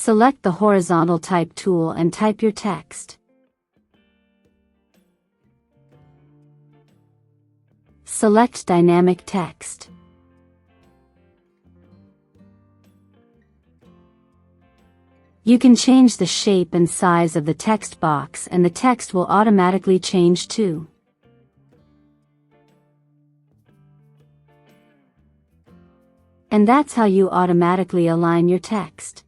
Select the horizontal type tool and type your text. Select dynamic text. You can change the shape and size of the text box, and the text will automatically change too. And that's how you automatically align your text.